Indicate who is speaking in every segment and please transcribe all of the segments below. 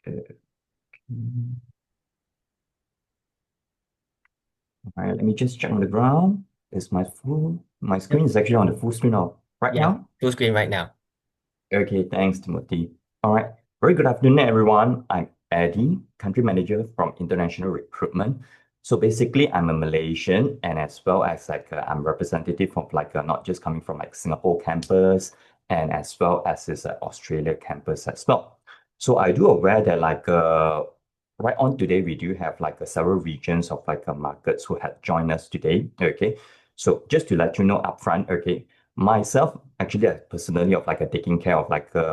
Speaker 1: All right, let me just check on the ground. Is my
Speaker 2: Yep.
Speaker 1: screen is actually on the full screen of right
Speaker 2: Yeah.
Speaker 1: now?
Speaker 2: Full screen right now.
Speaker 1: Okay, thanks, Timothy. All right. Very good afternoon, everyone. I'm Eddie, country manager from international recruitment. So basically, I'm a Malaysian, and as well as I'm representative of not just coming from like Singapore campus, and as well as this Australia campus as well. So I do aware that right on today we do have several regions of markets who have joined us today. Okay, so just to let you know upfront, okay. Myself, actually, I personally of taking care of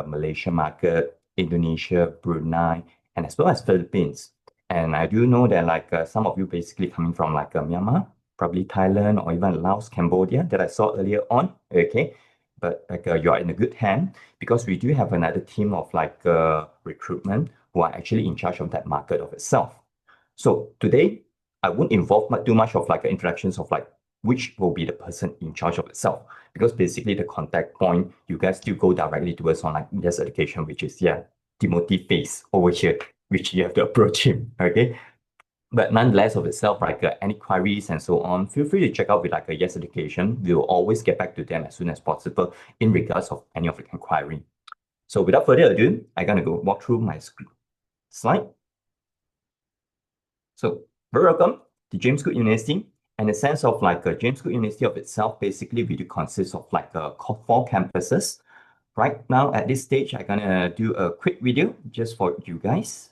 Speaker 1: Malaysia market, Indonesia, Brunei, and as well as Philippines. And I do know that some of you basically coming from Myanmar, probably Thailand or even Laos, Cambodia that I saw earlier on. Okay, but you are in a good hand because we do have another team of recruitment who are actually in charge of that market of itself. So today, I won't involve too much of introductions of which will be the person in charge of itself. Because basically the contact point, you guys still go directly towards on yes education, which is Timothy face over here, which you have to approach him. Okay. But nonetheless of itself, any queries and so on, feel free to check out with a yes education. We'll always get back to them as soon as possible in regards of any of the inquiry. So without further ado, I'm gonna go walk through my slide. So very welcome to James Cook University. And the sense of James Cook University of itself, basically we do consist of four campuses. Right now at this stage, I'm gonna do a quick video just for you guys.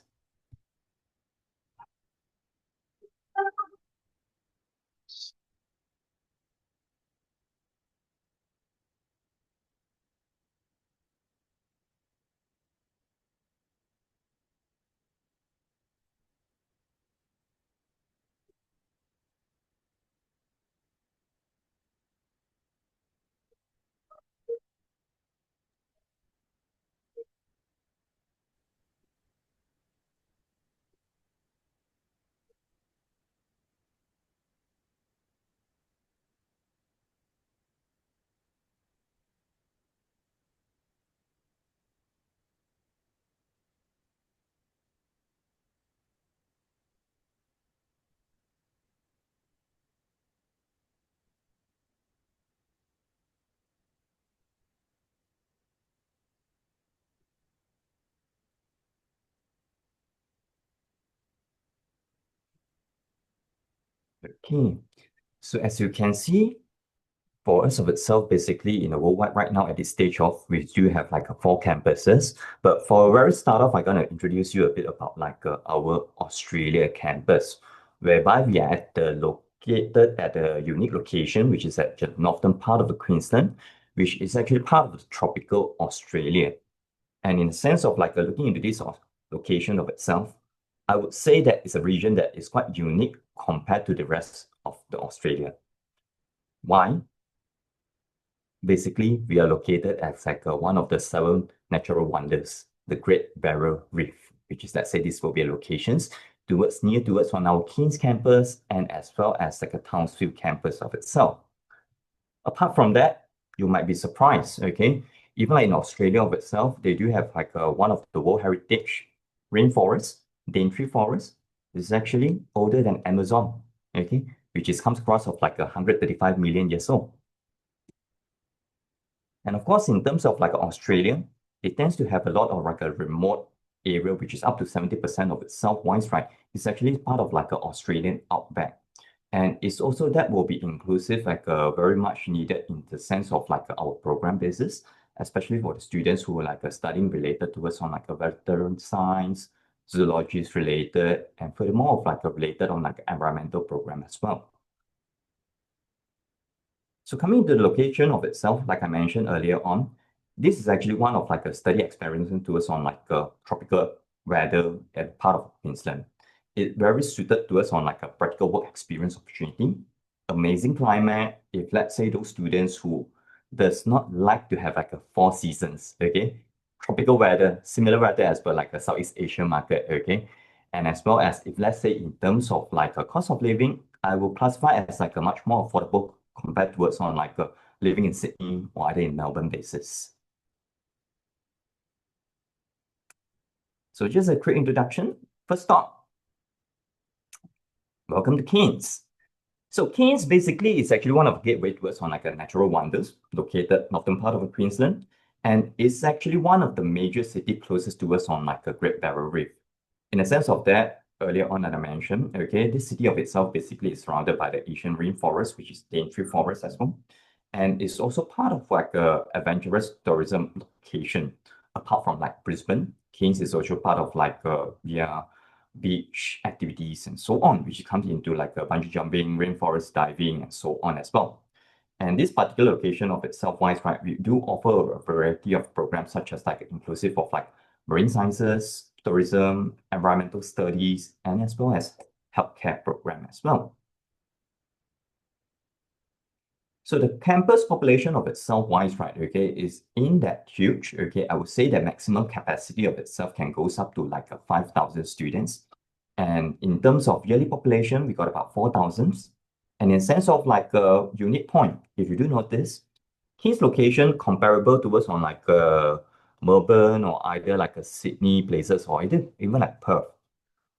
Speaker 1: Okay, so as you can see, for us of itself, basically in the worldwide right now at this stage of, we do have four campuses. But for a very start off, I'm gonna introduce you a bit about our Australia campus, whereby we are located at a unique location, which is at the northern part of the Queensland, which is actually part of the tropical Australia. And in the sense of looking into this location of itself, I would say that it's a region that is quite unique compared to the rest of the Australia. Why? Basically, we are located at one of the seven natural wonders, the Great Barrier Reef, which is, let's say, this will be locations near towards on our Keynes campus and as well as a Townsville campus of itself. Apart from that, you might be surprised, okay? Even in Australia of itself, they do have one of the World Heritage rainforest, Daintree Forest. It's actually older than Amazon, okay? Which is comes across of 135 million years old. And of course, in terms of Australia, it tends to have a lot of a remote area, which is up to 70% of its south-wise, right? It's actually part of an Australian outback. And it's also that will be inclusive, very much needed in the sense of our program basis, especially for the students who are studying related towards on a veteran science, zoology is related, and furthermore of related on environmental program as well. So coming to the location of itself, like I mentioned earlier on, this is actually one of a study experiencing towards on a tropical weather at part of Queensland. It very suited towards on a practical work experience opportunity, amazing climate. If let's say those students who does not like to have a four seasons, okay, tropical weather, similar weather as per a Southeast Asian market, okay, and as well as if let's say in terms of a cost of living, I will classify as a much more affordable compared towards on living in Sydney or either in Melbourne basis. So just a quick introduction. First stop, welcome to Cairns. So Cairns basically is actually one of the gateway towards on like a natural wonders located northern part of Queensland, and it's actually one of the major city closest to us on like a Great Barrier Reef. In the sense of that, earlier on that I mentioned, okay, this city of itself basically is surrounded by the Asian rainforest, which is Daintree Forest as well. And it's also part of like a adventurous tourism location. Apart from like Brisbane, Cairns is also part of like beach activities and so on, which comes into like bungee jumping, rainforest diving, and so on as well. And this particular location of itself wise, right, we do offer a variety of programs such as like inclusive of like marine sciences, tourism, environmental studies, and as well as healthcare program as well. So the campus population of itself wise, right, okay, is in that huge, okay, I would say the maximum capacity of itself can goes up to like 5,000 students. And in terms of yearly population, we got about 4,000. And in sense of like a unique point, if you do notice, his location comparable to us on like Melbourne or either like a Sydney places or even like Perth.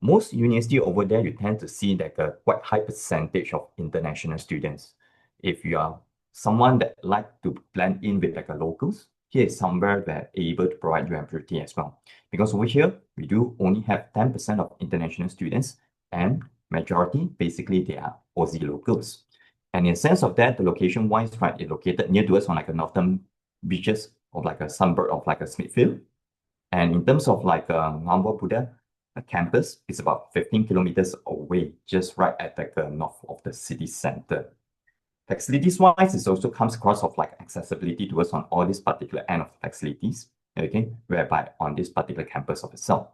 Speaker 1: Most university over there, you tend to see like a quite high percentage of international students. If you are someone that like to blend in with like a locals, here is somewhere that able to provide you empathy as well. Because over here, we do only have 10% of international students and majority, basically they are Aussie locals. And in sense of that, the location wise, right, it's located near to us on like a northern beaches of like a suburb of like a Smithfield. And in terms of like Mount Buddha, a campus is about 15 kilometers away, just right at like the north of the city center. Facilities wise, it also comes across of like accessibility towards on all these particular end of facilities, okay, whereby on this particular campus of itself.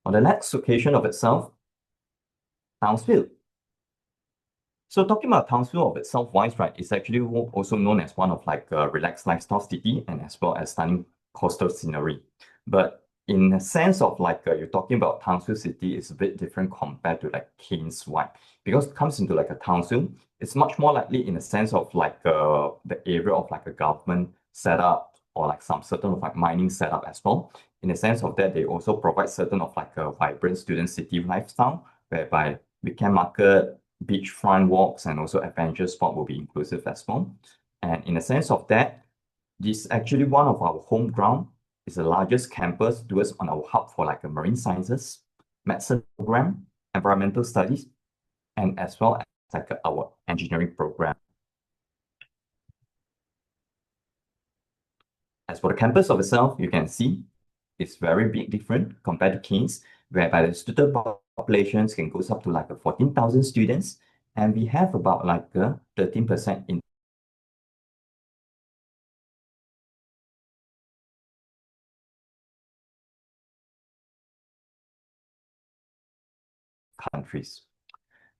Speaker 1: On the next location of itself, Townsville. So talking about Townsville of itself wise, right, it's actually also known as one of like a relaxed lifestyle city and as well as stunning coastal scenery. But in a sense of like you're talking about Townsville city is a bit different compared to like Cairns wide because it comes into like a Townsville, it's much more likely in the sense of like the area of like a government setup or like some certain of like mining setup as well. In the sense of that, they also provide certain of like a vibrant student city lifestyle whereby weekend market, beachfront walks, and also adventure sport will be inclusive as well. And in the sense of that, this is actually one of our home ground. It's the largest campus towards on our hub for like a marine sciences, medicine program, environmental studies, and as well as like our engineering program. As for the campus of itself, you can see it's very big different compared to Cairns, whereby the student populations can goes up to like 14,000 students, and we have about like 13% in countries.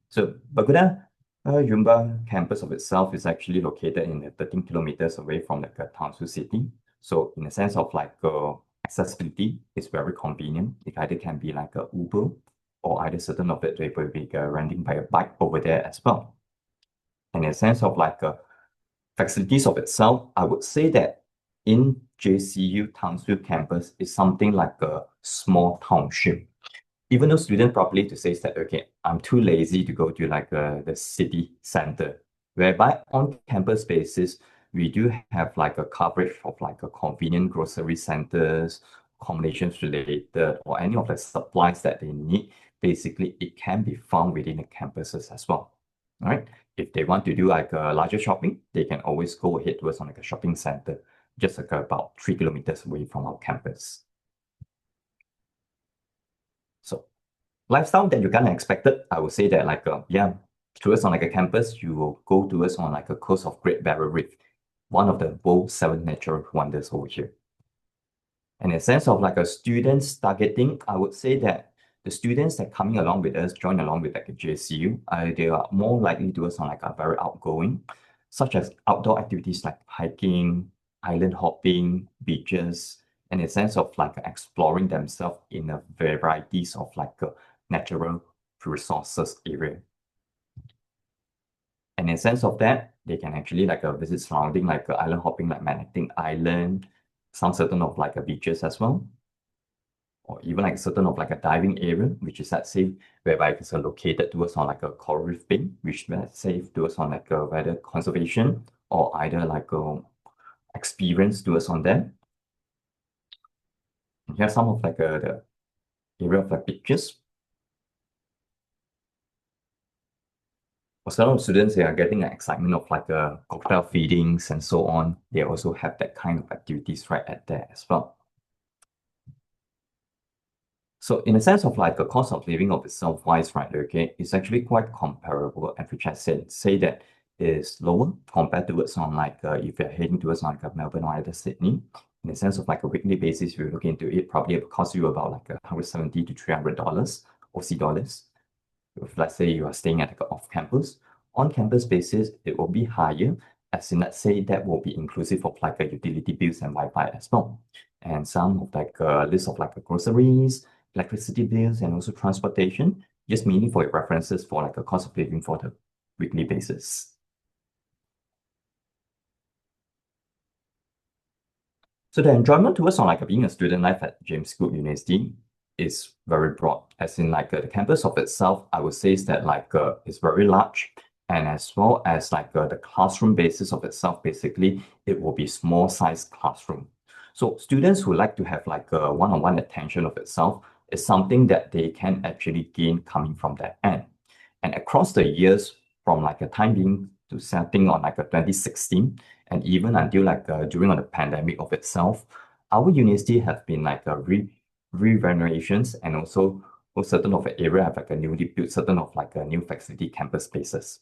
Speaker 1: So Pagoda Yumba campus of itself is actually located in the 13 kilometers away from like Townsville city. So in the sense of like accessibility, it's very convenient. It either can be like a Uber or either certain of it they will be renting by a bike over there as well. And in the sense of like facilities of itself, I would say that in JCU Townsville campus is something like a small township. Even though student probably to say that, okay, I'm too lazy to go to like the city center, whereby on campus basis, we do have like a coverage of like a convenient grocery centers, accommodations related, or any of the supplies that they need. Basically, it can be found within the campuses as well. All right. If they want to do like a larger shopping, they can always go ahead towards on like a shopping center, just like about 3 kilometers away from our campus. So lifestyle that you kind of expected, I would say that like yeah, towards on like a campus, you will go towards on like a coast of Great Barrier Reef, one of the world's 7 natural wonders over here. And in a sense of like a students targeting, I would say that the students that coming along with us, join along with like a JCU, they are more likely towards on like a very outgoing, such as outdoor activities like hiking, island hopping, beaches, and in a sense of like exploring themselves in a varieties of like natural resources area. And in sense of that, they can actually like visit surrounding like island hopping like Magnetic Island, some certain of like beaches as well. or even like certain of like a diving area, which is let's say whereby it's located towards on like a coral reef bay, which let's say towards on like a whether conservation or either like a experience towards on them. Here's some of like the area of like pictures. For some students, they are getting an excitement of like crocodile feedings and so on. They also have that kind of activities right at there as well. So in a sense of like a cost of living of itself wise, right, okay, it's actually quite comparable. And which I said, say that is lower compared towards on like if you're heading towards like Melbourne or either Sydney. In the sense of like a weekly basis, if you look into it, probably it costs you about like $170 to $300 Aussie dollars. If let's say you are staying at like off campus, on campus basis, it will be higher. As in, let's say that will be inclusive of like a utility bills and Wi-Fi as well. And some of like a list of like groceries, electricity bills, and also transportation, just mainly for your references for like a cost of living for the weekly basis. So the enjoyment towards on like being a student life at James Cook University is very broad. As in like the campus of itself, I would say is that like it's very large, and as well as like the classroom basis of itself, basically it will be small size classroom. So students who like to have like a one-on-one attention of itself is something that they can actually gain coming from that end. And across the years, from like a time being to setting on like a 2016, and even until like during the pandemic of itself, our university have been like a renovations and also certain of the area have like a newly built certain of like a new facility campus spaces.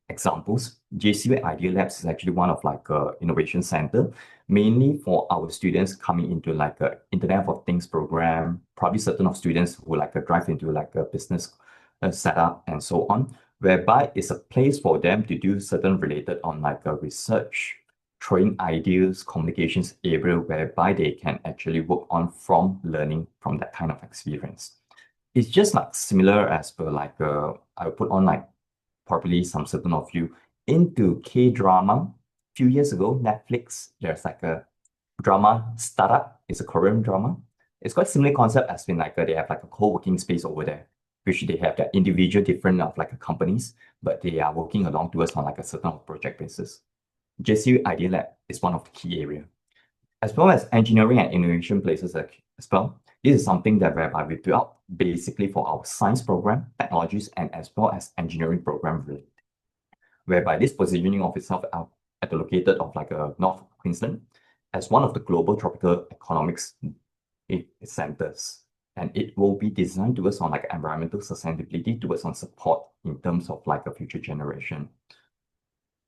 Speaker 1: Examples, JCU Idea Labs is actually one of like a innovation center, mainly for our students coming into like a Internet of Things program, probably certain of students who like drive into like a business setup and so on, whereby it's a place for them to do certain related on like a research, throwing ideas, communications area whereby they can actually work on from learning from that kind of experience. It's just like similar as per like I put on like probably some certain of you into K-drama. Few years ago, Netflix, there's like a drama startup. It's a Korean drama. It's quite similar concept as in like they have like a co-working space over there, which they have their individual different of like companies, but they are working along towards on like a certain project basis. JCU Idea Lab is one of the key area, as well as engineering and innovation places as well. This is something that whereby we built up basically for our science program, technologies, and as well as engineering program related, whereby this positioning of itself out at the located of like a North Queensland as one of the global tropical economics centers. And it will be designed towards on like environmental sustainability towards on support in terms of like a future generation.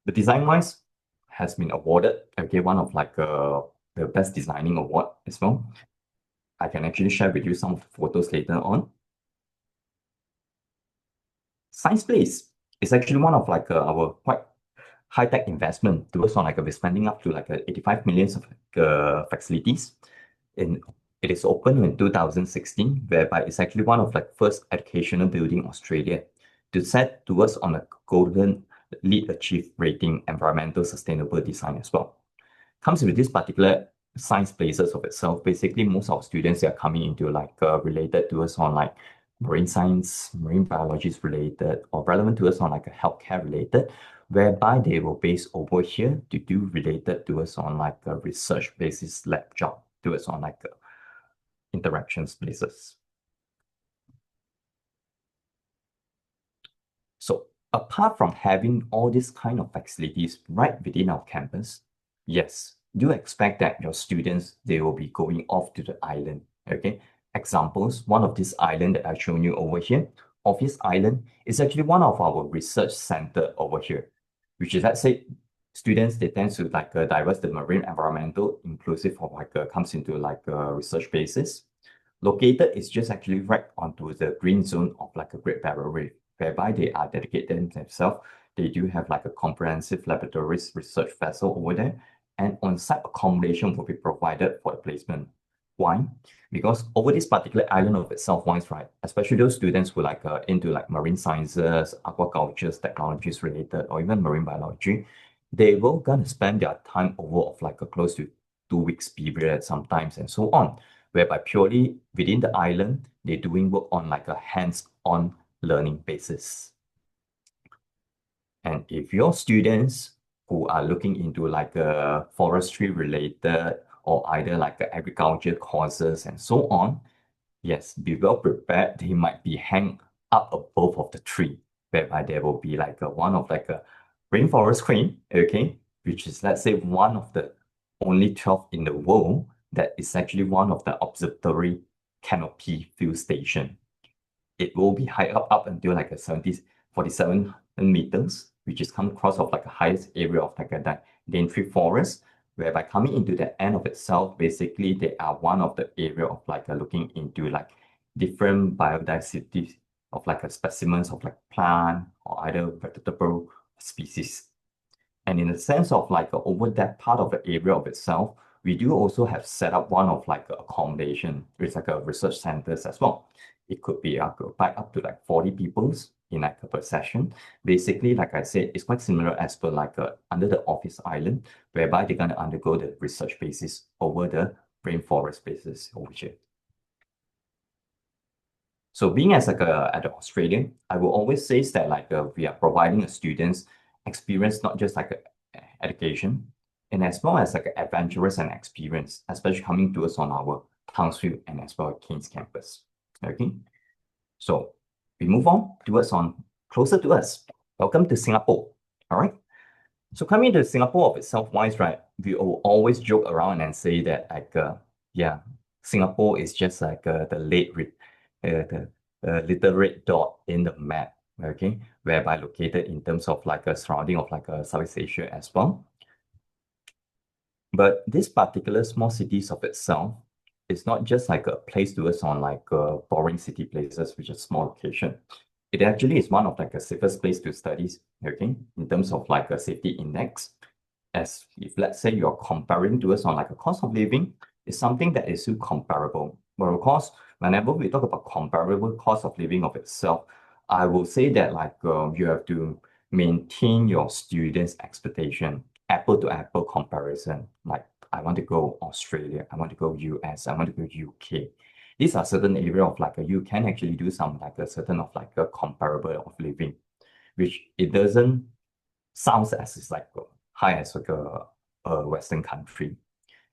Speaker 1: The design wise has been awarded, okay, one of like the best designing award as well. I can actually share with you some of the photos later on. Science Place is actually one of like our quite high-tech investment towards on like we're spending up to like 85 millions of facilities. In it is opened in 2016, whereby it's actually one of like first educational building in Australia to set towards on a golden LEED Achieve rating environmental sustainable design as well. Comes with this particular science places of itself. Basically, most of our students are coming into like related to us on like marine science, marine biology is related, or relevant to us on like a healthcare related, whereby they will base over here to do related to us on like a research basis lab job to us on like interactions places. So apart from having all these kind of facilities right within our campus, yes, do expect that your students, they will be going off to the island, okay? Examples, one of this island that I've shown you over here, Office Island, is actually one of our research center over here, which is, let's say, students, they tend to like diverse the marine environmental inclusive of like comes into like a research basis. Located is just actually right onto the green zone of like a Great Barrier Reef, whereby they are dedicated themselves. They do have like a comprehensive laboratories research vessel over there, and on-site accommodation will be provided for the placement. Why? Because over this particular island of itself, once right, especially those students who like into like marine sciences, aquaculture, technologies related, or even marine biology, they will gonna spend their time over of like a close to 2 weeks period sometimes and so on. whereby purely within the island, they're doing work on like a hands-on learning basis. And if your students who are looking into like a forestry related or either like a agriculture courses and so on, yes, be well prepared. They might be hang up above of the tree, whereby there will be like a one of like a rainforest crane, okay, which is let's say one of the only 12 in the world that is actually one of the observatory canopy field station. It will be high up until like a 47 meters, which is come across of like a highest area of like a dense forest, whereby coming into the end of itself, basically they are one of the area of like looking into like different biodiversity of like a specimens of like plant or either vegetable species. And in the sense of like over that part of the area of itself, we do also have set up one of like accommodation, which is like a research centers as well. It could be occupied up to like 40 peoples in like per session. Basically, like I said, it's quite similar as per like under the office island, whereby they're gonna undergo the research basis over the rainforest basis over here. So being as like at the Australian, I will always say that like we are providing a students experience not just like education, and as well as like adventurous and experience, especially coming to us on our Townsville and as well as Keynes campus. Okay, so we move on towards on closer to us. Welcome to Singapore. All right. So coming to Singapore of itself wise, right, we will always joke around and say that like yeah, Singapore is just like the little red dot in the map, okay, whereby located in terms of like a surrounding of like a Southeast Asia as well. But this particular small cities of itself is not just like a place to us on like boring city places, which is small location. It actually is one of like a safest place to study, okay, in terms of like a safety index. As if let's say you're comparing to us on like a cost of living, it's something that is still comparable. But of course, whenever we talk about comparable cost of living of itself, I will say that like you have to maintain your students' expectation, apple to apple comparison. Like I want to go Australia, I want to go US, I want to go UK. These are certain area of like you can actually do some like a certain of like a comparable of living, which it doesn't sounds as it's like high as like a Western country.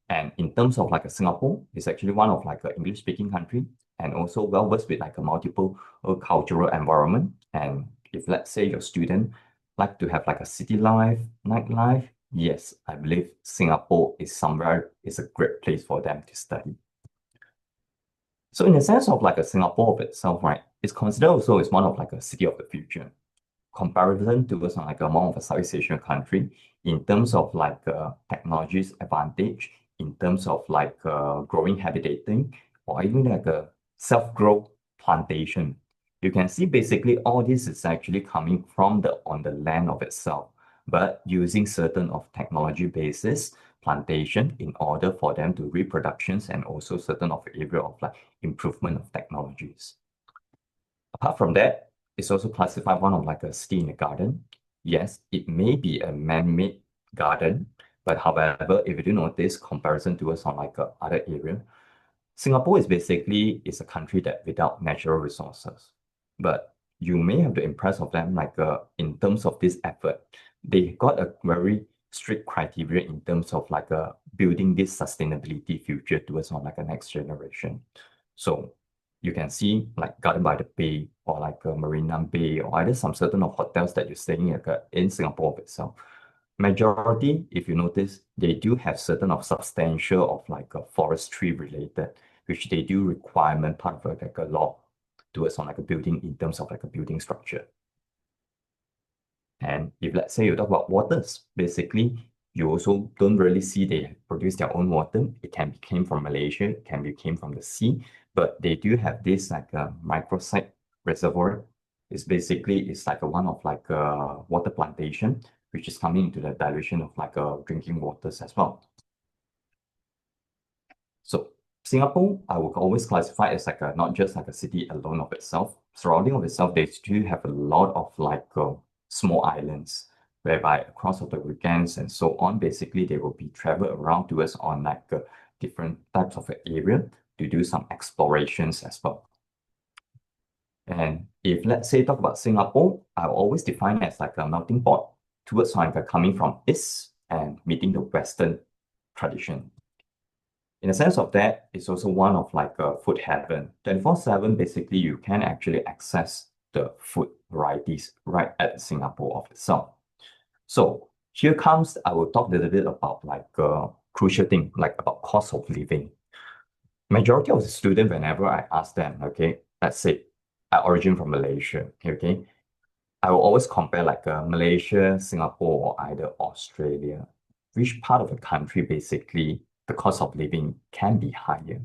Speaker 1: And in terms of like a Singapore, it's actually one of like a English speaking country and also well versed with like a multiple cultural environment. And if let's say your student like to have like a city life, nightlife, yes, I believe Singapore is somewhere is a great place for them to study. So in the sense of like a Singapore of itself, right, it's considered also as one of like a city of the future comparison towards like a more of a Southeast Asian country in terms of like technologies advantage, in terms of like growing habitating, or even like a self-grow plantation. You can see basically all this is actually coming from the on the land of itself, but using certain of technology basis plantation in order for them to reproductions and also certain of area of like improvement of technologies. Apart from that, it's also classified one of like a city in a garden. Yes, it may be a man-made garden, but however, if you do notice comparison to us on like a other area, Singapore is basically is a country that without natural resources. But you may have to impress of them like in terms of this effort, they got a very strict criteria in terms of like building this sustainability future towards on like a next generation. So you can see like Garden by the Bay or like a Marina Bay or either some certain of hotels that you're staying like, in Singapore itself. Majority, if you notice, they do have certain of substantial of like a forestry related, which they do requirement part of like a law towards on like a building in terms of like a building structure. And if let's say you talk about waters, basically you also don't really see they produce their own water. It can be came from Malaysia, it can be came from the sea, but they do have this like a microsite reservoir. It's basically it's like a one of like a water plantation, which is coming into the dilution of like a drinking waters as well. So Singapore, I would always classify as like a not just like a city alone of itself. Surrounding of itself, they still have a lot of like small islands whereby across of the weekends and so on, basically they will be traveled around to us on like different types of area to do some explorations as well. And if let's say talk about Singapore, I always define it as like a melting pot towards like coming from east and meeting the Western tradition. In the sense of that, it's also one of like a food heaven. 24/7, basically, you can actually access the food varieties right at Singapore of itself. So here comes, I will talk a little bit about like a crucial thing, like about cost of living. Majority of the students, whenever I ask them, okay, let's say I origin from Malaysia, okay, I will always compare like Malaysia, Singapore, or either Australia. Which part of the country basically the cost of living can be higher?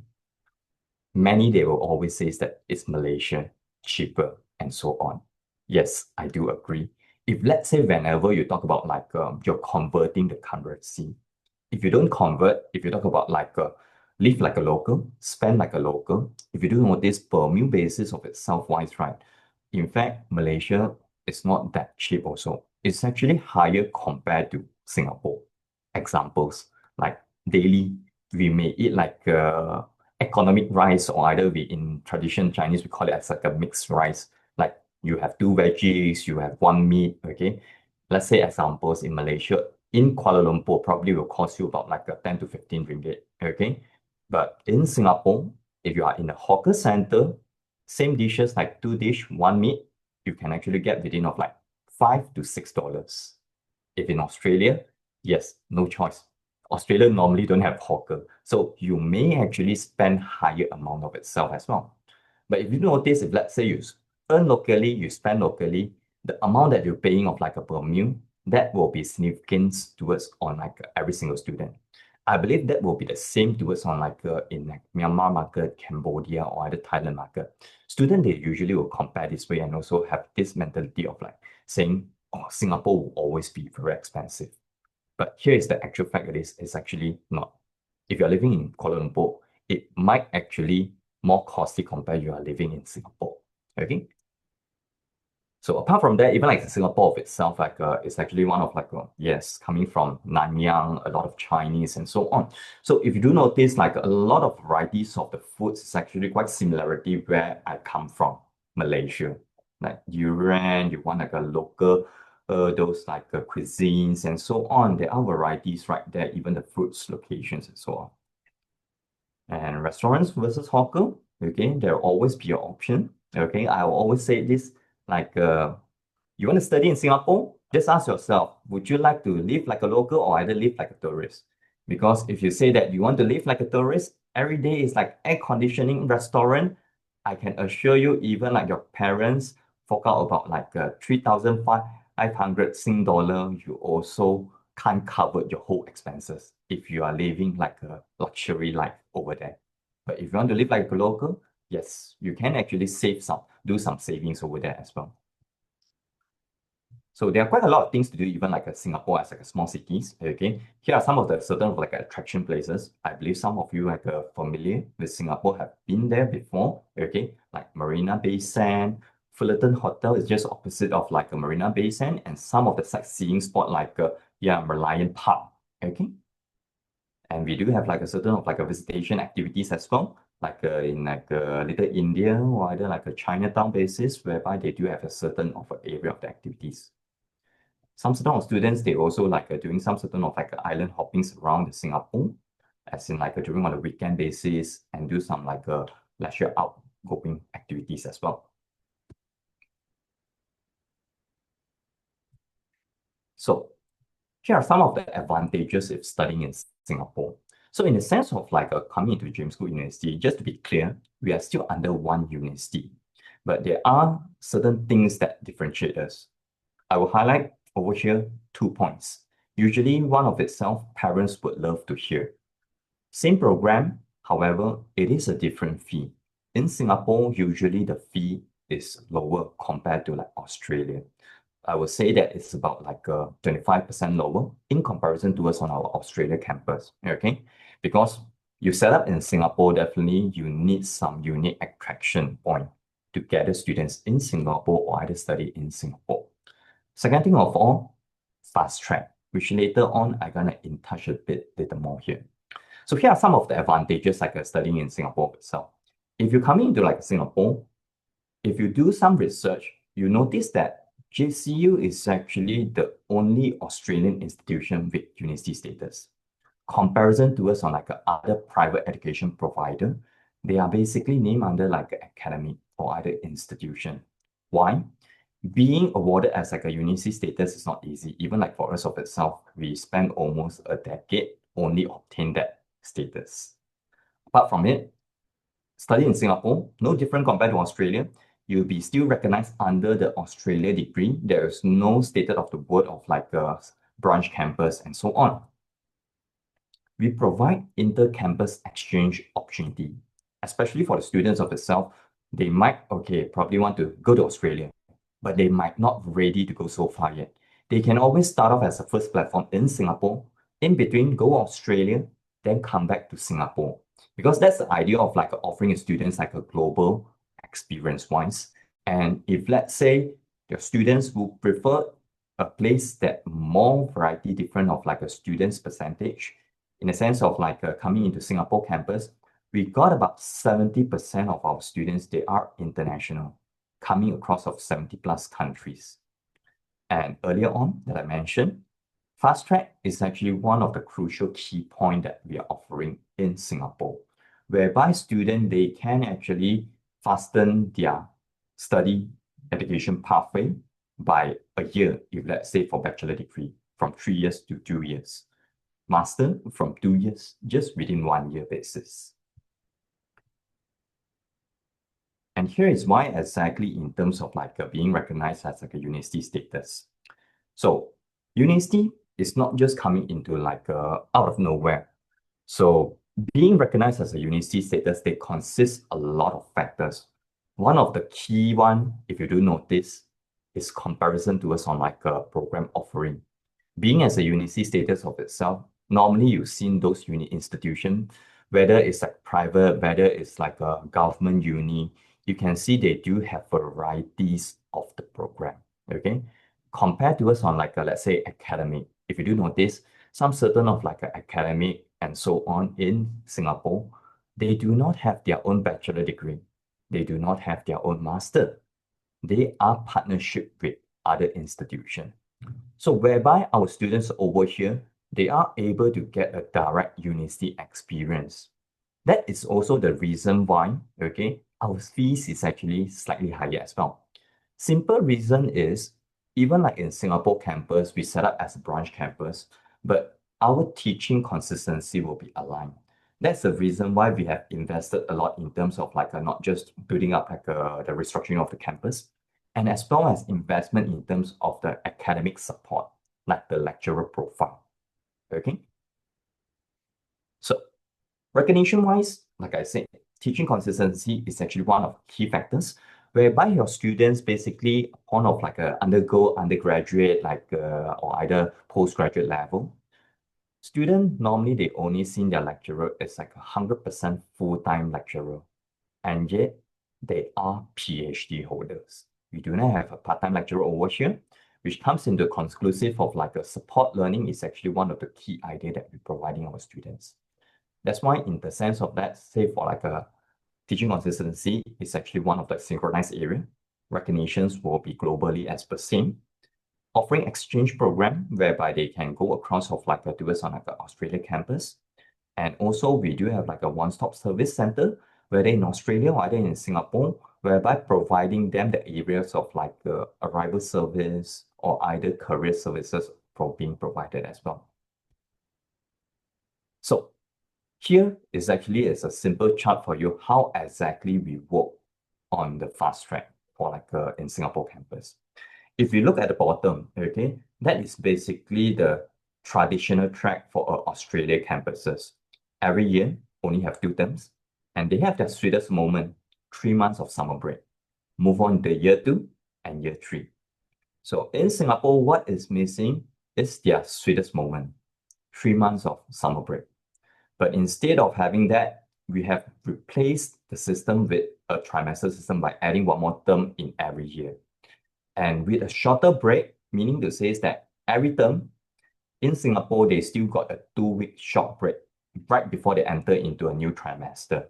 Speaker 1: Many they will always say that it's Malaysia cheaper and so on. Yes, I do agree. If let's say whenever you talk about like you're converting the currency, if you don't convert, if you talk about like live like a local, spend like a local, if you do notice per meal basis of itself wise, right? In fact, Malaysia is not that cheap also. It's actually higher compared to Singapore. Examples like daily, we may eat like economic rice, or either we in tradition Chinese we call it as like a mixed rice. Like you have two veggies, you have one meat. Okay, let's say examples in Malaysia, in Kuala Lumpur probably will cost you about like a 10 to 15 ringgit. Okay, but in Singapore, if you are in a hawker center, same dishes like two dish, one meat, you can actually get within of like $5 to $6. If in Australia, yes, no choice. Australia normally don't have hawker, so you may actually spend higher amount of itself as well. But if you notice, if let's say you earn locally, you spend locally, the amount that you're paying of like a per meal, that will be significant towards on like every single student. I believe that will be the same towards on like in like Myanmar market, Cambodia, or either Thailand market. Student they usually will compare this way and also have this mentality of like saying, oh, Singapore will always be very expensive. But here is the actual fact that it's actually not. If you're living in Kuala Lumpur, it might actually more costly compared you are living in Singapore. Okay. So apart from that, even like Singapore of itself, like it's actually one of like yes, coming from Nanyang, a lot of Chinese and so on. So if you do notice, like a lot of varieties of the foods is actually quite similarity where I come from, Malaysia. Like durian, you want like a local, those like cuisines and so on. There are varieties right there, even the fruits locations and so on. And restaurants versus hawker, okay, there will always be an option. Okay, I will always say this like you want to study in Singapore, just ask yourself, would you like to live like a local or either live like a tourist? Because if you say that you want to live like a tourist, every day is like air conditioning restaurant, I can assure you, even like your parents fork out about like 3,500 Sing dollar, you also can't cover your whole expenses if you are living like a luxury life over there. But if you want to live like a local, yes, you can actually save some, do some savings over there as well. So there are quite a lot of things to do, even like a Singapore as like a small cities. Okay, here are some of the certain of like attraction places. I believe some of you like familiar with Singapore have been there before. Okay, like Marina Bay Sand, Fullerton Hotel is just opposite of like a Marina Bay Sand, and some of the sightseeing spot like Merlion Park. Okay, and we do have like a certain of like a visitation activities as well, like in like Little India or either like a Chinatown basis, whereby they do have a certain of a area of the activities. Some certain of students, they also like doing some certain of like island hoppings around Singapore, as in like during on a weekend basis, and do some like leisure outgoing activities as well. So here are some of the advantages if studying in Singapore. So in the sense of like coming into James Cook University, just to be clear, we are still under one university, but there are certain things that differentiate us. I will highlight over here 2 points. Usually one of itself, parents would love to hear. Same program, however, it is a different fee. In Singapore, usually the fee is lower compared to like Australia. I would say that it's about like 25% lower in comparison to us on our Australia campus. Okay, because you set up in Singapore, definitely you need some unique attraction point to gather students in Singapore or either study in Singapore. Second thing of all, fast track, which later on I'm gonna in touch a bit little more here. So here are some of the advantages studying in Singapore itself. If you're coming into Singapore, if you do some research, you notice that JCU is actually the only Australian institution with university status. Comparison to us on other private education provider, they are basically named under academic or other institution. Why? Being awarded as a university status is not easy. Even for us of itself, we spent almost a decade only obtain that status. Apart from it, study in Singapore, no different compared to Australia. You'll be still recognized under the Australia degree. There is no stated of the word of a branch campus and so on. We provide inter-campus exchange opportunity, especially for the students of itself. They might, probably want to go to Australia, but they might not ready to go so far yet. They can always start off as a first platform in Singapore, in between go Australia, then come back to Singapore. Because that's the idea of offering students a global experience-wise. And if let's say your students will prefer a place that more variety different of a student's percentage, in the sense of coming into Singapore campus, we got about 70% of our students, they are international, coming across of 70 plus countries. And earlier on that I mentioned, fast track is actually one of the crucial key point that we are offering in Singapore, whereby students, they can actually fasten their study education pathway by a year, if let's say for bachelor degree, from 3 years to 2 years. Master from 2 years, just within 1 year basis. And here is why exactly in terms of being recognized as a university status. So university is not just coming into out of nowhere. So being recognized as a university status, they consist a lot of factors. One of the key one, if you do notice, is comparison to us on a program offering. Being as a university status of itself, normally you've seen those uni institutions, whether it's private, whether it's a government uni, you can see they do have varieties of the program, okay? Compared to us on let's say academic, if you do notice, some certain of academic and so on in Singapore, they do not have their own bachelor degree. They do not have their own master. They are partnership with other institutions. So whereby our students over here, they are able to get a direct university experience. That is also the reason why, our fees is actually slightly higher as well. Simple reason is, even in Singapore campus, we set up as a branch campus, but our teaching consistency will be aligned. That's the reason why we have invested a lot in terms of not just building up the restructuring of the campus, and as well as investment in terms of the academic support, like the lecturer profile. Okay. So recognition-wise, like I said, teaching consistency is actually one of the key factors, whereby your students basically upon of undergo undergraduate or either postgraduate level, student normally they only seen their lecturer as 100% full-time lecturer, and yet they are PhD holders. We do not have a part-time lecturer over here, which comes into conclusive of a support learning is actually one of the key ideas that we're providing our students. That's why in the sense of that, say for a teaching consistency is actually one of the synchronized area. Recognitions will be globally as per same. Offering exchange program whereby they can go across of towards on Australia campus. And also we do have a one-stop service center, whether in Australia or either in Singapore, whereby providing them the areas of arrival service or either career services for being provided as well. So here is actually a simple chart for you how exactly we work on the fast track for in Singapore campus. If you look at the bottom, that is basically the traditional track for Australia campuses. Every year only have 2 terms, and they have their sweetest moment, 3 months of summer break. Move on to year 2 and year 3. So in Singapore, what is missing is their sweetest moment, 3 months of summer break. But instead of having that, we have replaced the system with a trimester system by adding 1 more term in every year. And with a shorter break, meaning to say is that every term in Singapore, they still got a 2-week short break. right before they enter into a new trimester.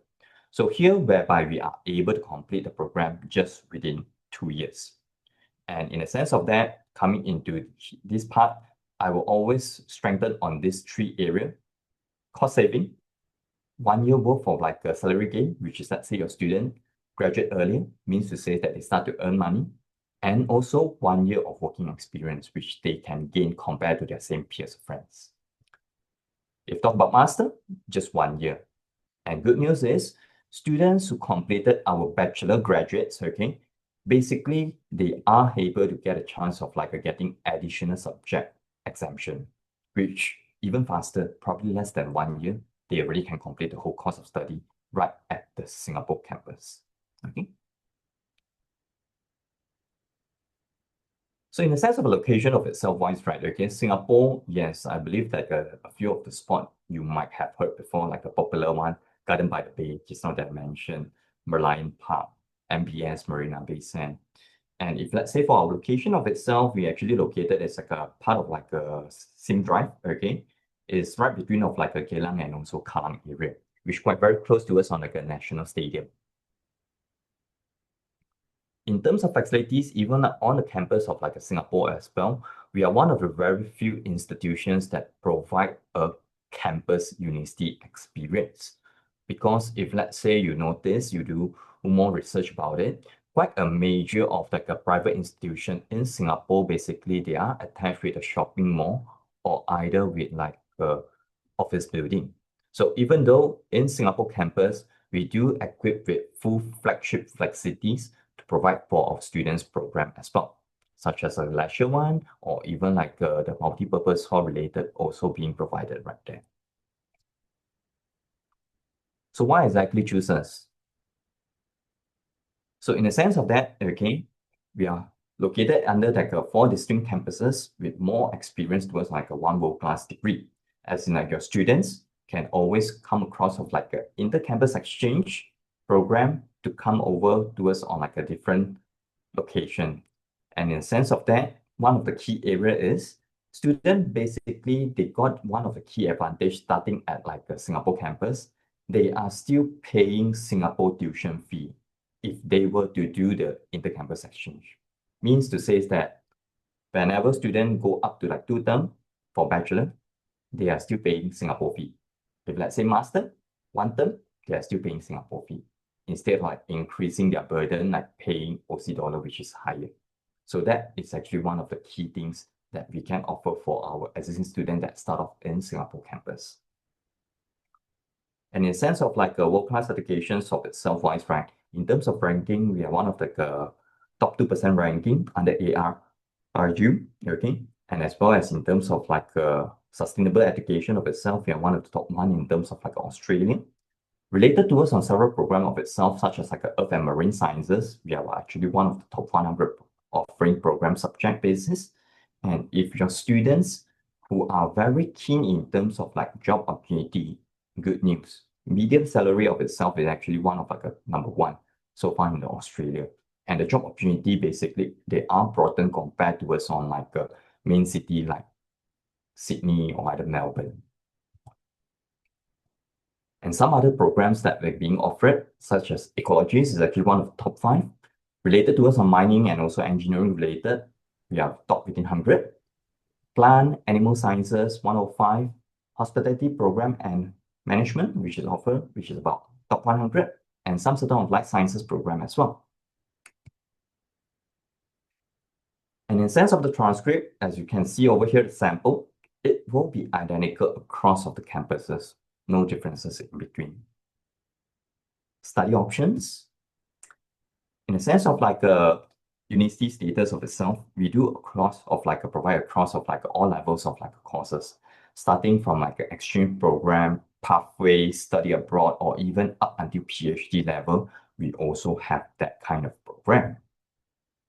Speaker 1: So here, whereby we are able to complete the program just within 2 years. And in a sense of that, coming into this part, I will always strengthen on these three areas: cost saving, 1 year worth of like a salary gain, which is, let's say your student graduate earlier, means to say that they start to earn money, and also 1 year of working experience, which they can gain compared to their same peers friends. If talk about master, just 1 year. And good news is, students who completed our bachelor graduates, okay, basically they are able to get a chance of like getting additional subject exemption, which even faster, probably less than 1 year, they already can complete the whole course of study right at the Singapore campus. Okay. So in the sense of a location of itself wise, right, okay, Singapore, yes, I believe that a few of the spot you might have heard before, like a popular one, Garden by the Bay, just now that I mentioned, Merlion Park, MBS, Marina Bay Sands. And if let's say for our location of itself, we actually located as like a part of like a Sim Drive, okay? It's right between of like a Geylang and also Kallang area, which quite very close to us on like a national stadium. In terms of facilities, even on the campus of like Singapore as well, we are one of the very few institutions that provide a campus university experience. Because if let's say you notice, you do more research about it, quite a major of like a private institution in Singapore, basically they are attached with a shopping mall or either with like a office building. So even though in Singapore campus, we do equip with full flagship facilities to provide for our students program as well, such as a leisure one or even like the multi-purpose hall related also being provided right there. So why exactly choose us? So in the sense of that, okay, we are located under like four distinct campuses with more experience towards like a one world-class degree. As in like your students can always come across of like a inter-campus exchange program to come over to us on like a different location. And in the sense of that, one of the key area is student basically they got one of the key advantage starting at like the Singapore campus. They are still paying Singapore tuition fee if they were to do the inter-campus exchange. Means to say is that whenever students go up to like 2 term for bachelor, they are still paying Singapore fee. If let's say master, 1 term, they are still paying Singapore fee instead of like increasing their burden, like paying OC dollar, which is higher. So that is actually one of the key things that we can offer for our existing students that start off in Singapore campus. And in a sense of like a world-class educations of itself wise, right? In terms of ranking, we are one of the top 2% ranking under ARU, okay? And as well as in terms of like sustainable education of itself, we are one of the top one in terms of like Australia. Related to us on several programs of itself, such as like Earth and Marine Sciences, we are actually one of the top 100 offering program subject basis. And if your students who are very keen in terms of like job opportunity, good news. Median salary of itself is actually one of like a number one so far in the Australia. And the job opportunity, basically, they are broadened compared to us on like a main city like Sydney or either Melbourne. And some other programs that are being offered, such as ecologies, is actually one of the top 5. Related to us on mining and also engineering related, we are top within 100. Plant, animal sciences, 105. Hospitality program and management, which is offered, which is about top 100. And some sort of life sciences program as well. And in sense of the transcript, as you can see over here, the sample, it will be identical across of the campuses. No differences in between. Study options. In the sense of like a university status of itself, we do across of like a provide across of like all levels of like courses, starting from like an exchange program, pathway, study abroad, or even up until PhD level, we also have that kind of program.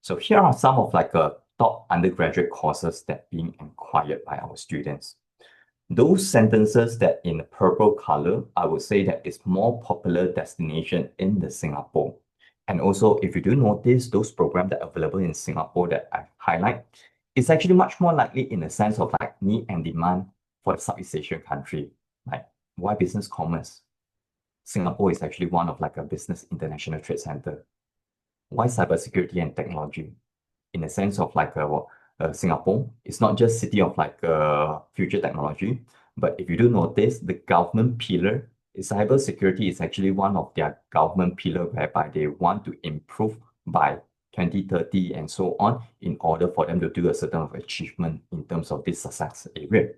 Speaker 1: So here are some of like a top undergraduate courses that being inquired by our students. Those sentences that in purple color, I would say that is more popular destination in the Singapore. And also, if you do notice those programs that are available in Singapore that I highlight, it's actually much more likely in the sense of like need and demand for the Southeast Asian country, right? Why business commerce? Singapore is actually one of like a business international trade center. Why cybersecurity and technology? In the sense of like Singapore, it's not just city of like future technology, but if you do notice, the government pillar, cybersecurity is actually one of their government pillar whereby they want to improve by 2030 and so on in order for them to do a certain of achievement in terms of this success area.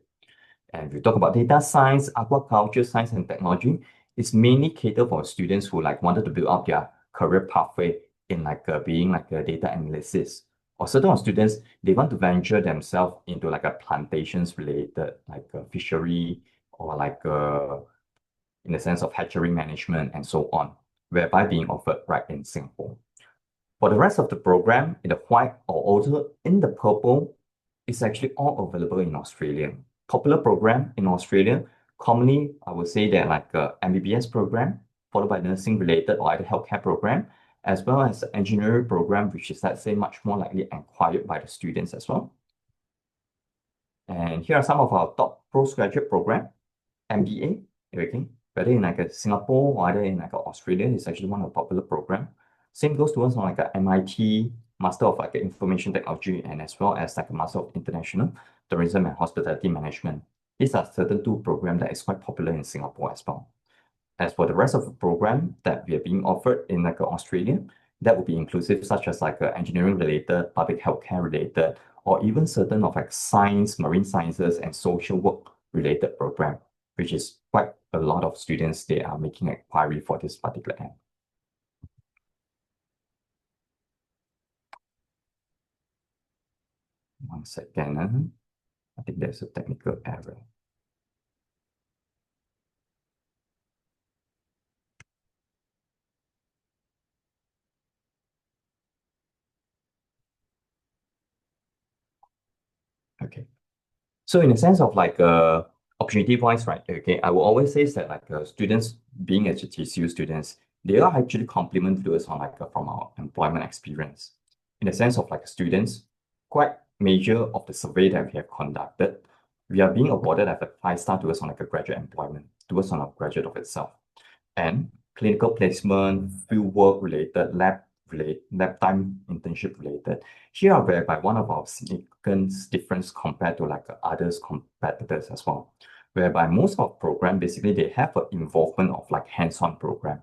Speaker 1: And if you talk about data science, aquaculture science and technology, it's mainly catered for students who like wanted to build up their career pathway in like being like a data analysis. Or certain of students, they want to venture themselves into like a plantations related, like a fishery or like in the sense of hatchery management and so on, whereby being offered right in Singapore. For the rest of the program, in the white or also in the purple, it's actually all available in Australia. Popular program in Australia, commonly I would say that like a MBBS program, followed by nursing related or either healthcare program, as well as engineering program, which is let's say much more likely acquired by the students as well. And here are some of our top postgraduate program, MBA, okay, whether in like a Singapore or either in like a Australia, is actually one of the popular program. Same goes towards on like a MIT, Master of like Information Technology, and as well as like a Master of International Tourism and Hospitality Management. These are certain two programs that is quite popular in Singapore as well. As for the rest of the program that we are being offered in like Australia, that will be inclusive such as like engineering related, public healthcare related, or even certain of like science, marine sciences, and social work related program, which is quite a lot of students they are making inquiry for this particular end. One second. I think there's a technical error. Okay. So in the sense of like opportunity wise, right? Okay, I will always say that like students being as JCU students, they are actually complement to us on like from our employment experience. In the sense of like students, quite major of the survey that we have conducted, we are being awarded as a 5-star towards on like a graduate employment, towards on a graduate of itself. And clinical placement, field work related, lab time internship related. Here are whereby one of our significant difference compared to like others competitors as well. Whereby most of program basically they have an involvement of like hands-on program,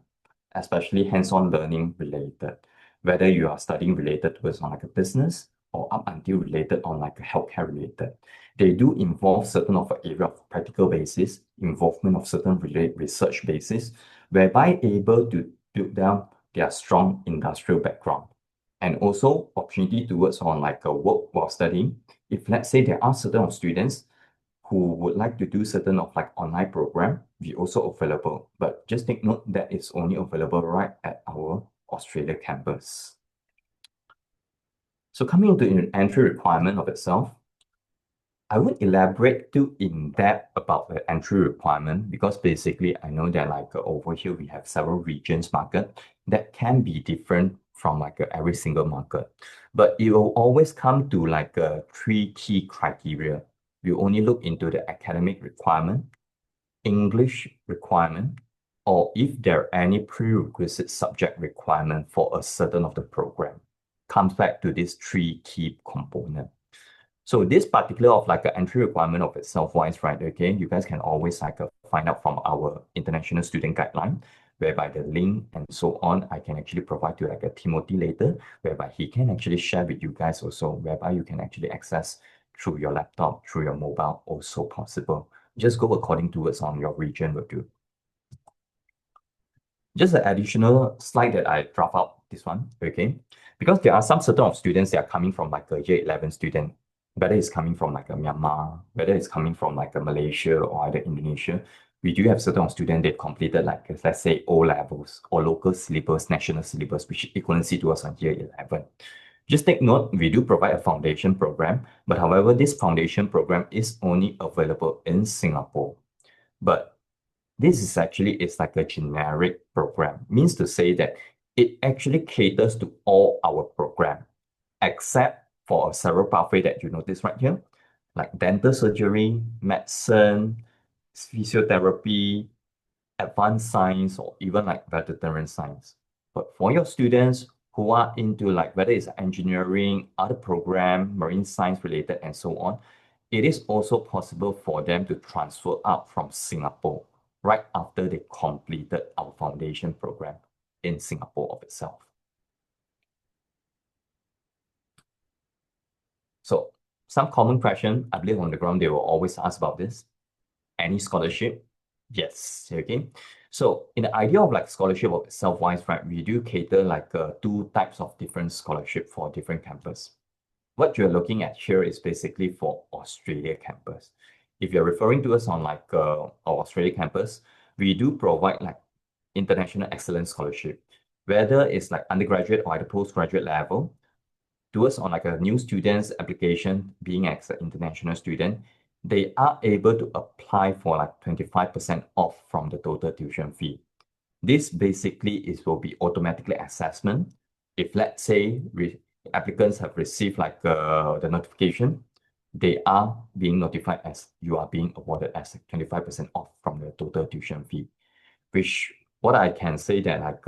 Speaker 1: especially hands-on learning related. Whether you are studying related towards on like a business or up until related on like a healthcare related. They do involve certain of area of practical basis, involvement of certain research basis, whereby able to build down their strong industrial background. And also opportunity towards on like a work while studying. If let's say there are certain of students who would like to do certain of like online program, we also available. But just take note that it's only available right at our Australia campus. So coming into an entry requirement of itself, I won't elaborate too in depth about the entry requirement because basically I know that like over here we have several regions market that can be different from like every single market, but it will always come to like three key criteria. We only look into the academic requirement, English requirement, or if there are any prerequisite subject requirement for a certain of the program. Comes back to these three key components. So this particular of like an entry requirement of itself wise, right? Okay, you guys can always like find out from our international student guideline, whereby the link and so on, I can actually provide to like a Timothy later, whereby he can actually share with you guys also, whereby you can actually access through your laptop, through your mobile, also possible. Just go according to what's on your region will do. Just an additional slide that I drop out this one, okay? Because there are some certain of students that are coming from like a year 11 student, whether it's coming from like a Myanmar, whether it's coming from like a Malaysia or either Indonesia, we do have certain of students that completed like, let's say O levels or local syllabus, national syllabus, which equivalency to us on year 11. Just take note, we do provide a foundation program, but however, this foundation program is only available in Singapore. But this is actually it's like a generic program, means to say that it actually caters to all our program, except for a several pathway that you notice right here, like dental surgery, medicine, physiotherapy, advanced science, or even like vegetarian science. But for your students who are into like whether it's engineering, other program, marine science related, and so on, it is also possible for them to transfer up from Singapore right after they completed our foundation program in Singapore of itself. So some common question, I believe on the ground, they will always ask about this. Any scholarship? Yes, okay. So in the idea of like scholarship of itself wise, right, we do cater like two types of different scholarship for different campus. What you're looking at here is basically for Australia campus. If you're referring to us on like our Australia campus, we do provide like international excellence scholarship, whether it's like undergraduate or at the postgraduate level, towards on like a new student's application, being as an international student, they are able to apply for like 25% off from the total tuition fee. This basically is will be automatically assessment. If let's say applicants have received like the notification, they are being notified as you are being awarded as 25% off from the total tuition fee, which what I can say that like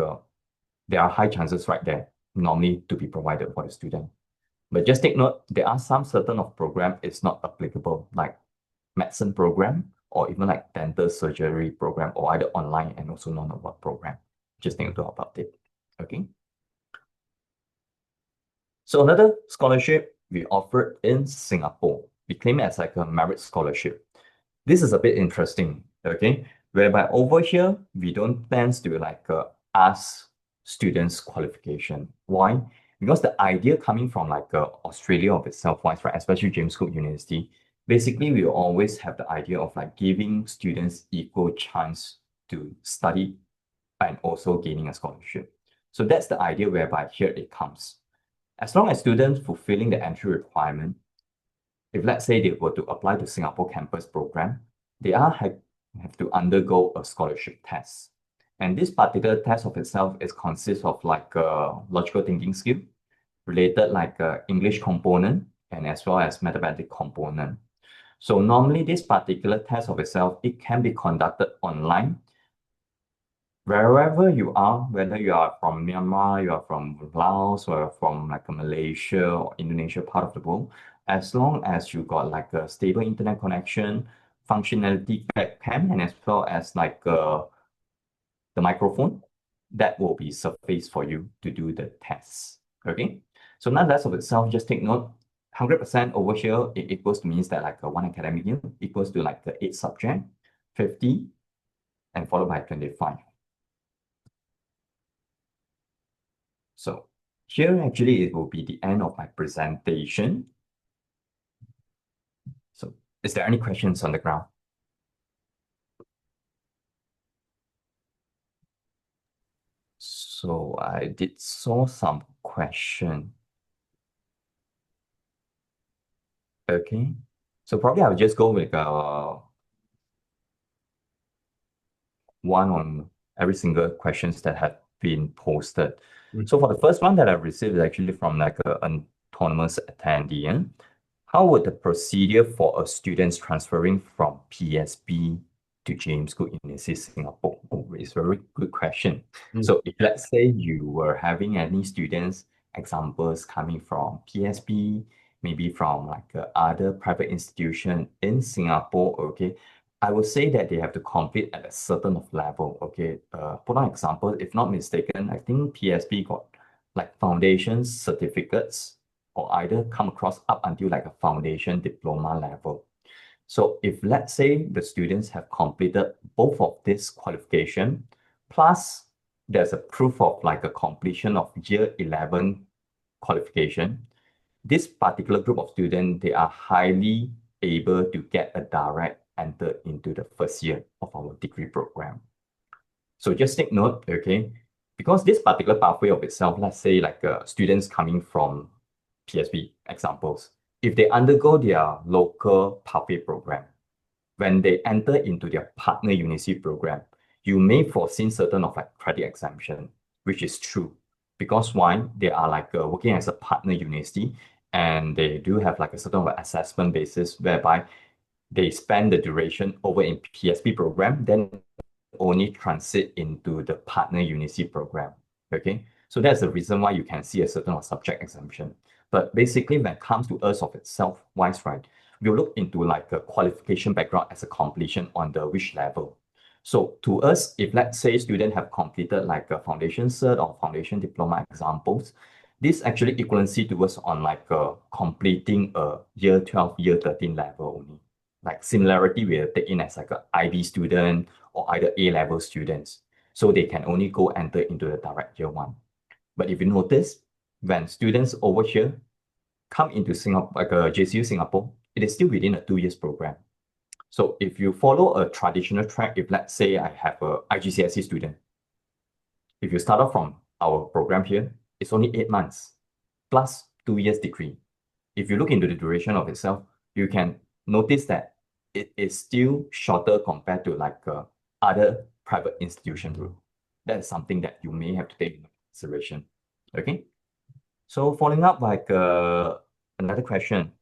Speaker 1: there are high chances right there normally to be provided for the student. But just take note, there are some certain of program is not applicable, like medicine program or even like dental surgery program or either online and also non-award program. Just think about it. Okay. So another scholarship we offered in Singapore, we claim it as like a merit scholarship. This is a bit interesting, okay? Whereby over here, we don't tend to like ask students qualification. Why? Because the idea coming from like Australia of itself, wise, right? Especially James Cook University, basically we always have the idea of like giving students equal chance to study and also gaining a scholarship. So that's the idea whereby here it comes. As long as students fulfilling the entry requirement, if let's say they were to apply to Singapore campus program, they have to undergo a scholarship test. And this particular test of itself is consists of like a logical thinking skill, related like a English component, and as well as mathematics component. So normally this particular test of itself, it can be conducted online wherever you are, whether you are from Myanmar, you are from Laos, or from like a Malaysia or Indonesia part of the world, as long as you got like a stable internet connection, functionality webcam, and as well as like the microphone, that will be suffice for you to do the tests. Okay. So nonetheless of itself, just take note, 100% over here, it equals to means that like one academic year equals to like the 8 subject, 50, and followed by 25. So here actually it will be the end of my presentation. So is there any questions on the ground? So I did saw some question. Okay. So probably I'll just go with one on every single questions that have been posted. So for the first one that I've received is actually from like an autonomous attendee. How would the procedure for a student transferring from PSB to James Cook University Singapore? Oh, it's a very good question. So if let's say you were having any students, examples coming from PSB, maybe from like other private institution in Singapore, okay, I would say that they have to complete at a certain of level. Okay, put on example, if not mistaken, I think PSB got like foundation certificates or either come across up until like a foundation diploma level. So if let's say the students have completed both of this qualification, plus there's a proof of like a completion of year 11 qualification, this particular group of students, they are highly able to get a direct enter into the first year of our degree program. So just take note, okay, because this particular pathway of itself, let's say like students coming from PSB examples, if they undergo their local pathway program, when they enter into their partner university program, you may foresee certain of like credit exemption, which is true. Because one, they are like working as a partner university and they do have like a certain of assessment basis whereby they spend the duration over in PSP program, then only transit into the partner university program. Okay, so that's the reason why you can see a certain subject exemption. But basically, when it comes to us of itself wise, right, we look into like a qualification background as a completion on the which level. So to us, if let's say student have completed like a foundation cert or foundation diploma examples, this actually equivalency to us on like completing a year 12, year 13 level only. Like similarity, we'll take in as like a IB student or either A-level students. So they can only go enter into the direct year one. But if you notice, when students over here come into Singapore, like a JCU Singapore, it is still within a 2 years program. So if you follow a traditional track, if let's say I have a IGCSE student, if you start off from our program here, it's only 8 months plus 2 years degree. If you look into the duration of itself, you can notice that it is still shorter compared to like other private institution rule. That is something that you may have to take into consideration. Okay. So following up like another question,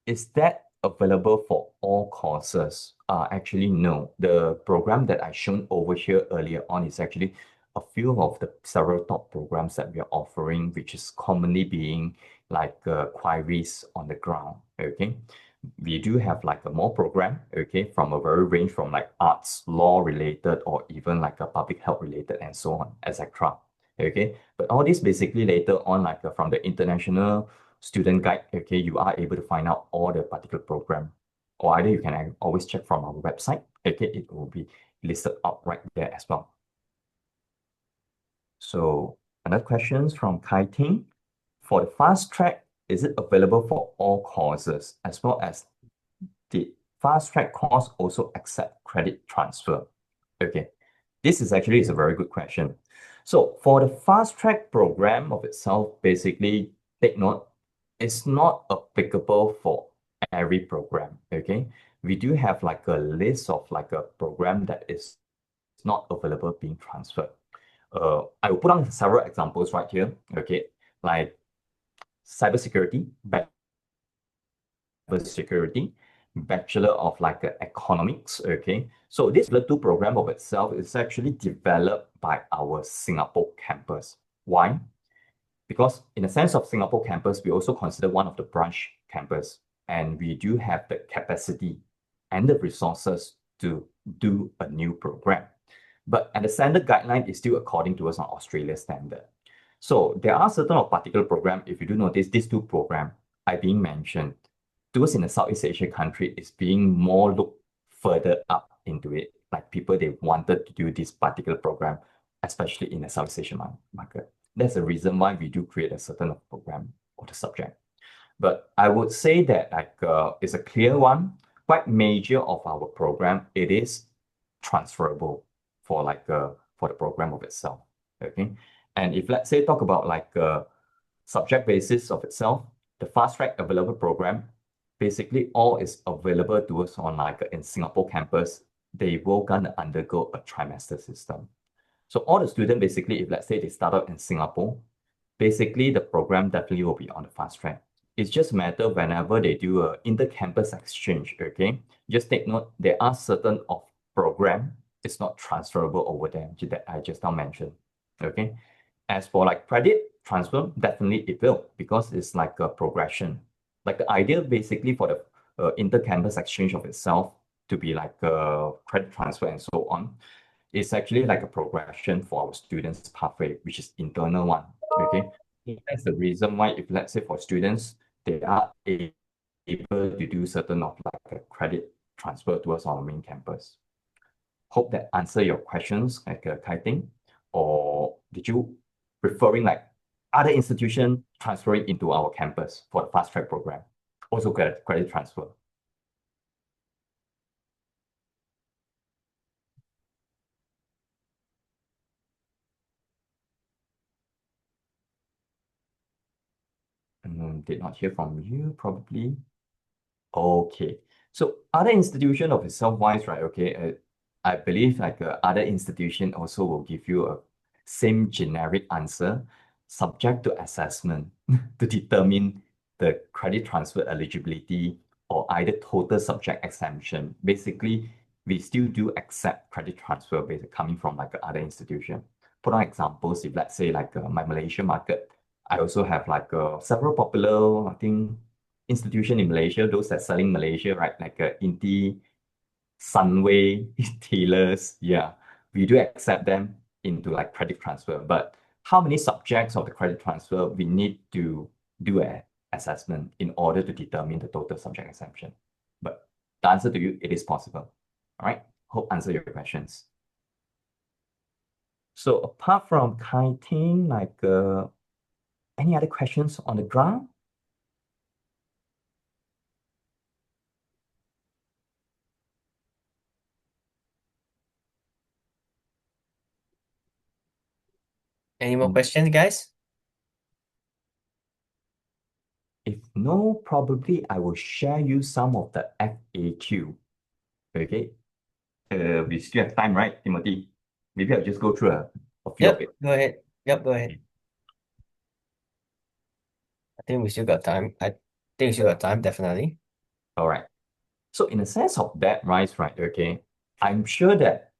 Speaker 1: is that available for all courses? Actually, no. The program that I shown over here earlier on is actually a few of the several top programs that we are offering, which is commonly being like queries on the ground. Okay. We do have like a more program, okay, from a very range from like arts, law related, or even like a public health related and so on, etc. Okay. But all this basically later on, like from the international student guide, okay, you are able to find out all the particular program, or either you can always check from our website, okay, it will be listed out right there as well. So another questions from Kai Ting. For the fast track, is it available for all courses as well as the fast track course also accept credit transfer? Okay, this is actually is a very good question. So for the fast track program of itself, basically take note, it's not applicable for every program. Okay, we do have like a list of like a program that is not available being transferred. I will put on several examples right here. Okay, like cybersecurity, security, Bachelor of like economics. Okay, so this two program of itself is actually developed by our Singapore campus. Why? Because in the sense of Singapore campus, we also consider one of the branch campus, and we do have the capacity and the resources to do a new program. But and the standard guideline is still according to us on Australia standard. So there are certain of particular program. If you do notice, these two program are being mentioned. Those in the Southeast Asia country is being more looked further up into it. Like people they wanted to do this particular program, especially in the Southeast Asian market. That's the reason why we do create a certain program or the subject. But I would say that like it's a clear one. Quite major of our program, it is transferable for like for the program of itself. Okay, and if let's say talk about like subject basis of itself, the fast track available program, basically all is available to us on like in Singapore campus. They will gonna undergo a trimester system. So all the students basically, if let's say they start out in Singapore, basically the program definitely will be on the fast track. It's just a matter whenever they do a inter-campus exchange, okay? Just take note, there are certain of program, it's not transferable over there that I just now mentioned, okay? As for like credit transfer, definitely it will because it's like a progression. Like the idea basically for the inter-campus exchange of itself to be like a credit transfer and so on, it's actually like a progression for our students' pathway, which is internal one. Okay. That's the reason why if let's say for students, they are able to do certain of like a credit transfer towards our main campus. Hope that answer your questions, like Kai Ting, or did you referring like other institution transferring into our campus for the fast track program? Also credit transfer. Did not hear from you, probably. Okay. So other institution of itself wise, right? Okay, I believe like other institution also will give you a same generic answer, subject to assessment to determine the credit transfer eligibility or either total subject exemption. Basically, we still do accept credit transfer based coming from like other institution. Put on examples, if let's say like my Malaysia market, I also have like several popular, I think, institution in Malaysia, those that selling Malaysia, right? Like Inti, Sunway, Tailors, yeah, we do accept them into like credit transfer. But how many subjects of the credit transfer we need to do an assessment in order to determine the total subject exemption? But the answer to you, it is possible. All right, hope answer your questions. So apart from kiting, like any other questions on the ground?
Speaker 2: Any more questions, guys?
Speaker 1: If no, probably I will share you some of the FAQ. Okay. We still have time, right, Timothy? Maybe I'll just go through a few of
Speaker 2: Yep,
Speaker 1: it.
Speaker 2: go ahead. Yep, go ahead.
Speaker 1: Okay.
Speaker 2: I think we still got time. I think we still got time, definitely.
Speaker 1: All right. So in a sense of that, right, okay, I'm sure that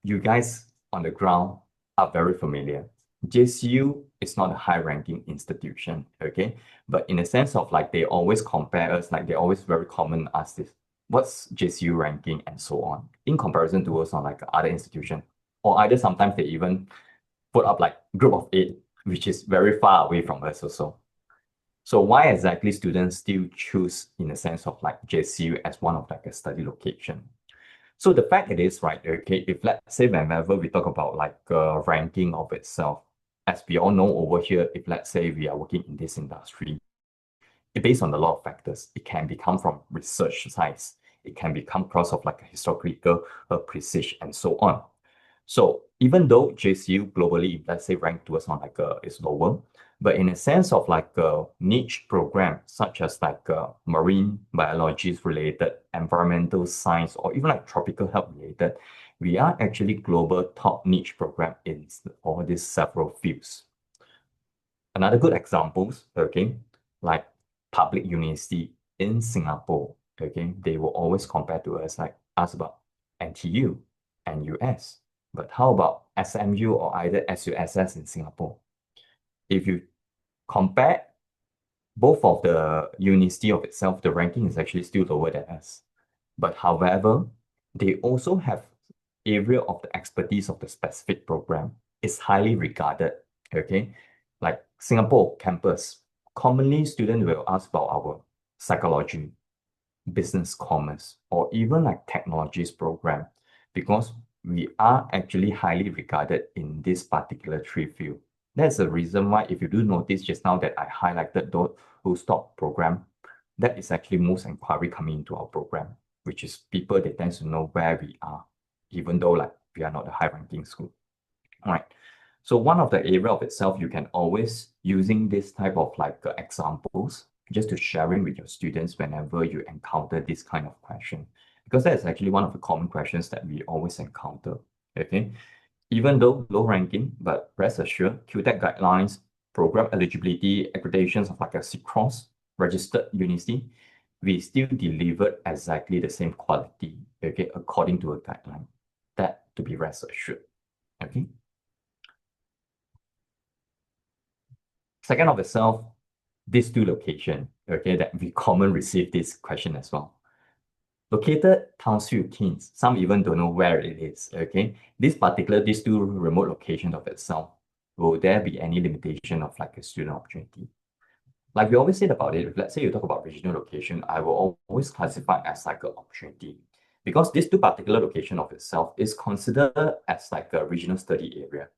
Speaker 1: you guys on the ground are very familiar. JCU is not a high-ranking institution, okay? But in a sense of like they always compare us, like they always very common ask this, what's JCU ranking and so on, in comparison to us on like other institution. Or either sometimes they even put up like group of eight, which is very far away from us also. So why exactly students still choose in a sense of like JCU as one of like a study location? So the fact it is, right, okay, if let's say whenever we talk about like ranking of itself, as we all know over here, if let's say we are working in this industry, it based on a lot of factors. It can become from research size, it can become cross of like a historical precision and so on. So even though JCU globally, if let's say ranked towards on like is lower, but in a sense of like a niche program such as like marine biology related, environmental science, or even like tropical health related, we are actually global top niche program in all these several fields. Another good examples, okay, like public university in Singapore, okay, they will always compare to us, like ask about NTU and US. But how about SMU or either SUSS in Singapore? If you compare both of the university of itself, the ranking is actually still lower than us. But however, they also have area of the expertise of the specific program is highly regarded. Okay, like Singapore campus, commonly students will ask about our psychology, business commerce, or even like technologies program, because we are actually highly regarded in this particular three field. That's the reason why, if you do notice just now that I highlighted those who stop program, that is actually most inquiry coming into our program, which is people that tends to know where we are, even though like we are not a high ranking school. All right. So one of the area of itself, you can always using this type of like examples just to sharing with your students whenever you encounter this kind of question, because that is actually one of the common questions that we always encounter. Okay, even though low ranking, but rest assured, QTech guidelines, program eligibility, accreditations of like a CCROSS registered university, we still delivered exactly the same quality, okay, according to a guideline. That to be rest assured. Okay. Second of itself, these two location, okay, that we common receive this question as well. Located Townsville, Kings. Some even don't know where it is. Okay, these two remote locations of itself. Will there be any limitation of like a student opportunity? Like we always said about it, if let's say you talk about regional location, I will always classify as like an opportunity, because these two particular location of itself is considered as like a regional study area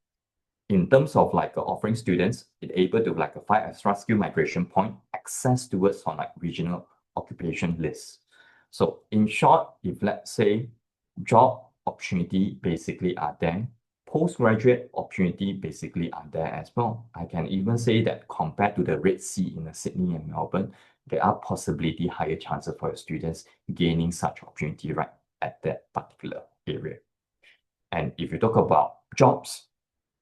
Speaker 1: in terms of like offering students it able to like find extra skill migration point access towards on like regional occupation lists. So in short, if let's say job opportunity basically are there, postgraduate opportunity basically are there as well. I can even say that compared to the Red Sea in Sydney and Melbourne, there are possibility higher chances for your students gaining such opportunity right at that particular area. And if you talk about jobs,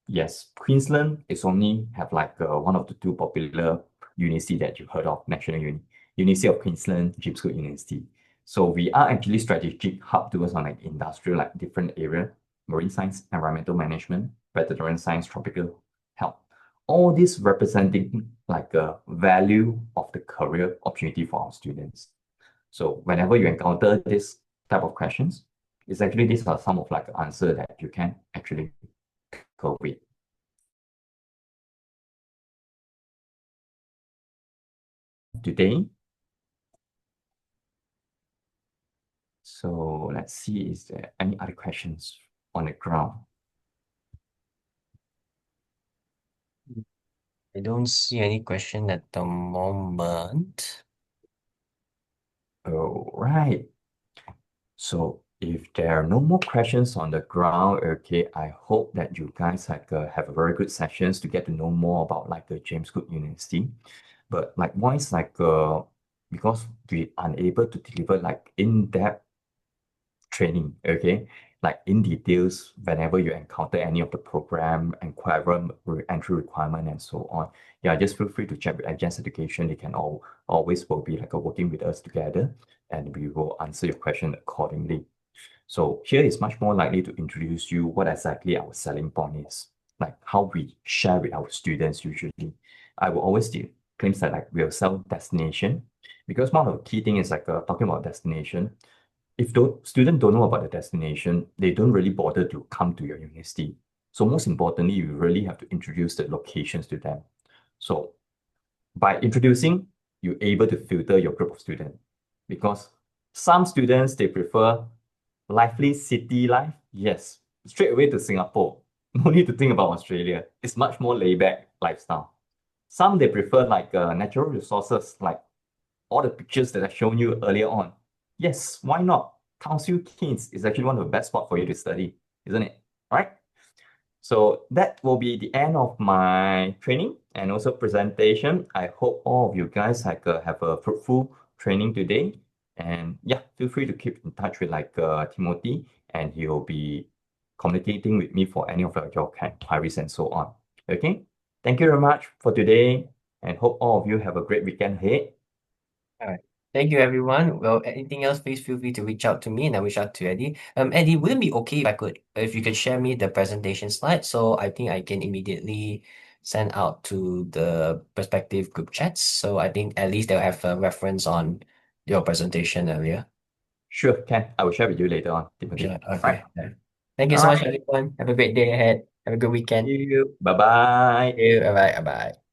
Speaker 1: yes, Queensland is only have like one of the two popular university that you heard of, National Uni. University of Queensland, JCU University. So we are actually strategic hub towards on like industrial, like different area, marine science, environmental management, vegetarian science, tropical health. All this representing like a value of the career opportunity for our students. So whenever you encounter this type of questions, it's actually these are some of like the answer that you can actually go with. Today, so let's see, is there any other questions on the ground?
Speaker 2: I don't see any question at the moment.
Speaker 1: All right. So if there are no more questions on the ground, okay, I hope that you guys have a very good sessions to get to know more about like the James Cook University. But likewise, because we unable to deliver like in-depth training, okay, like in details whenever you encounter any of the program entry requirement and so on. Yeah, just feel free to check with Agents Education. They can always will be like working with us together, and we will answer your question accordingly. So here is much more likely to introduce you what exactly our selling point is, like how we share with our students usually. I will always claim that like we'll sell destination, because one of the key thing is talking about destination. If the student don't know about the destination, they don't really bother to come to your university. So most importantly, you really have to introduce the locations to them. So by introducing, you're able to filter your group of students, because some students they prefer lively city life. Yes, straight away to Singapore. No need to think about Australia. It's much more laid back lifestyle. Some they prefer natural resources, like all the pictures that I've shown you earlier on. Yes, why not? Council Keynes is actually one of the best spots for you to study, isn't it? All right. So that will be the end of my training and also presentation. I hope all of you guys have a fruitful training today. And yeah, feel free to keep in touch with Timothy, and he will be communicating with me for any of your queries and so on. Okay. Thank you very much for today, and hope all of you have a great weekend ahead.
Speaker 2: All right. Thank you, everyone. Well, anything else, please feel free to reach out to me and I reach out to Eddie. Eddie, would it be okay if you could share me the presentation slide so I think I can immediately send out to the respective group chats. So I think at least they'll have a reference on your presentation earlier.
Speaker 1: Sure, can. I will share with you later on,
Speaker 2: Sure.
Speaker 1: Timothy. Right.
Speaker 2: Okay. Yeah. Thank you
Speaker 1: All
Speaker 2: so much,
Speaker 1: right.
Speaker 2: everyone. Have a great day ahead. Have a good weekend.
Speaker 1: See you. Bye-bye.
Speaker 2: See you. Bye bye. Bye bye.